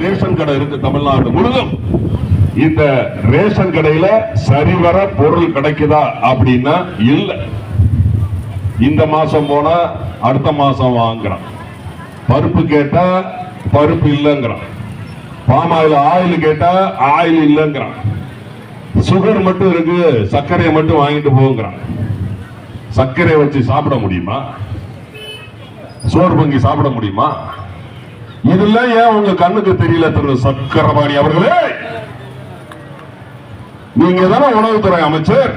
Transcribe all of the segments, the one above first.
Ration கடை இருக்கு தமிழ்நாடு முழுதும். இந்த ரேஷன் கடையில சரிவர பொருள் கிடைக்குதா அப்படின்னா இல்ல. இந்த மாசம் போனா அடுத்த மாசம் வாங்குறான். பருப்பு கேட்டா பருப்பு இல்லைங்கிறான். பாமாயில் ஆயில் கேட்டா ஆயில் இல்லைங்கிறான். சுகர் மட்டும் இருக்கு, சர்க்கரையை மட்டும் வாங்கிட்டு போங்கிறான். சர்க்கரை வச்சு சாப்பிட முடியுமா? சோறு பொங்கி சாப்பிட முடியுமா? இதெல்லாம் ஏன் உங்க கண்ணுக்கு தெரியல திரு சக்கரபாணி அவர்களே? நீங்க தானே உணவுத்துறை அமைச்சர்.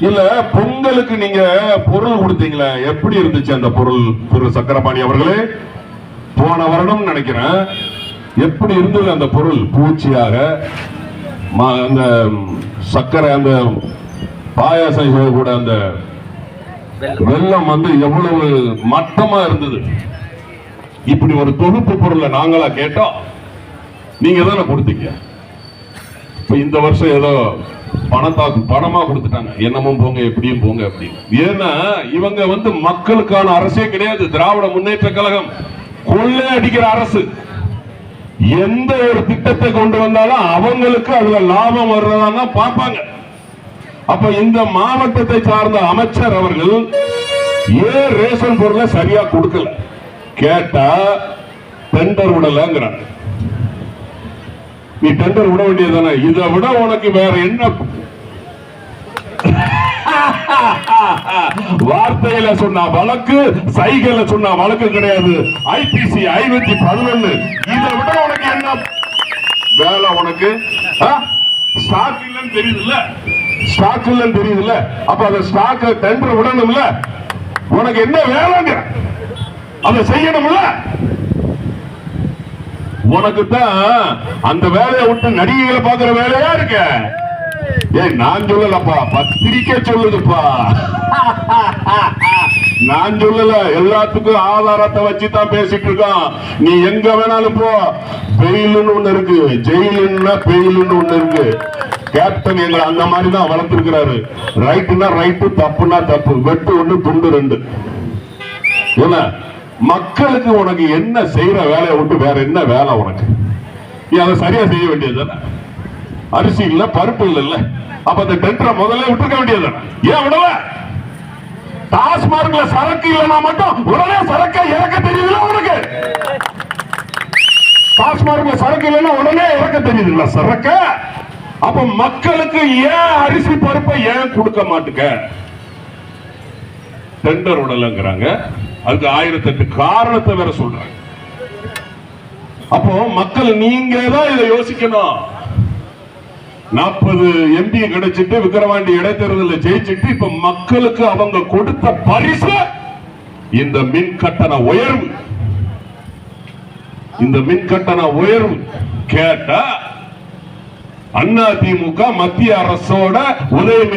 இல்ல பொங்கலுக்கு நீங்க பொருள் கொடுத்தீங்களே, எப்படி இருந்துச்சு அந்த பொருள் திரு சக்கரபாணி அவர்களே? போன வருடம் நினைக்கிறேன். எப்படி இருந்தது அந்த பொருள்? பூச்சியாக அந்த சர்க்கரை, அந்த பாயாசம் கூட அந்த வெள்ளம் வந்து எவ்வளவு மட்டமா இருந்தது. இப்படி ஒரு தொகுப்பு பொருளை நாங்களா கேட்டோம், நீங்க தானே கொடுத்தீங்க. இப்ப இந்த வருஷம் ஏதோ பணமா கொடுத்துட்டாங்க. என்னமும் போங்க எப்படியும் போங்க அப்படின்னு. ஏன்னா இவங்க வந்து மக்களுக்கான அரசே கிடையாது. திராவிட முன்னேற்ற கழகம் கொள்ளை அடிக்கிற அரசு. எந்த ஒரு திட்டத்தை கொண்டு வந்தாலும் அவங்களுக்கு அதுல லாபம் வர்றதா பார்ப்பாங்க. அப்ப இந்த மாவட்டத்தை சார்ந்த அமைச்சர் அவர்கள் ஏன் ரேஷன் பொருளை சரியா கொடுக்கல கேட்டா டெண்டர் விடலங்கிறாங்க. நீ டெண்டர் விட வேண்டியதானே? இதை விட உனக்கு வேற என்ன? வார்த்தையில சொன்ன வழக்கு, சைகையில சொன்ன வழக்கு கிடையாது. ஐபிசி 511. இதை விட உனக்கு என்ன வேலை? உனக்கு ஸ்டாக் இல்லன்னு தெரியுதுல்ல? ஸ்டாக் இல்லன்னு தெரியுதுல்ல? அப்ப அந்த ஸ்டாக் டெண்டர் விடணும்ல? உனக்கு என்ன வேலைங்க? அதை செய்யணும்ல? உனக்கு தான் அந்த வேலையை விட்டு நடிகைகளை பாக்குற வேலையா இருக்க. ஏன் நான் சொல்லலப்பா, பத்திரிக்கை சொல்லுதுப்பா. நான் சொல்லல. எல்லாத்துக்கும் ஆதாரத்தை வச்சுதான் பேசிட்டு இருக்கான். நீ எங்க வேணாலும் போ. பெயில்னு ஒண்ணு இருக்கு, ஜெயிலுன்னா பெயில்னு ஒண்ணு இருக்கு. கேப்டன் எங்களை அந்த மாதிரி தான் வளர்த்திருக்கிறாரு. ரைட்டுனா ரைட்டு, தப்புனா தப்பு. வெட்டு ஒண்ணு, துண்டு ரெண்டு. என்ன மக்களுக்கு உனக்கு என்ன செய்யற வேலையை விட்டு வேற என்ன வேலை உனக்கு? நீ அதை சரியா செய்ய வேண்டியது தானே? அரிசி இல்ல, பருப்பு இல்ல. அப்ப அந்த டெண்டரை முதல்ல விட்டுருக்க வேண்டியது. ஏன் விடல? டாஸ்மார்க்ல சரக்கு இல்லைன்னா மட்டும் உடனே சரக்கை இறக்க தெரியுதுல உனக்கு? டாஸ்மார்க்ல சரக்கு இல்லைன்னா உடனே இறக்க தெரியுதுல்ல சரக்க? அப்ப மக்களுக்கு ஏன் அரிசி பருப்பை ஏன் கொடுக்க மாட்டுக்க? டெண்டர் விடலங்கிறாங்க. அதுக்கு 1008 காரணத்தை வேற சொல்றாங்க. அப்போ மக்கள் நீங்க தான் இதை யோசிக்கணும். 40 எம்பி கிடைச்சிட்டு விக்கிரவாண்டி இடைத்தேர்தலில் ஜெயிச்சிட்டு இப்ப மக்களுக்கு அவங்க கொடுத்த பரிசு இந்த மின் கட்டண உயர்வு. இந்த மின் கட்டண உயர்வு கேட்டா அதிமுக மத்திய அரசோட உதய மின்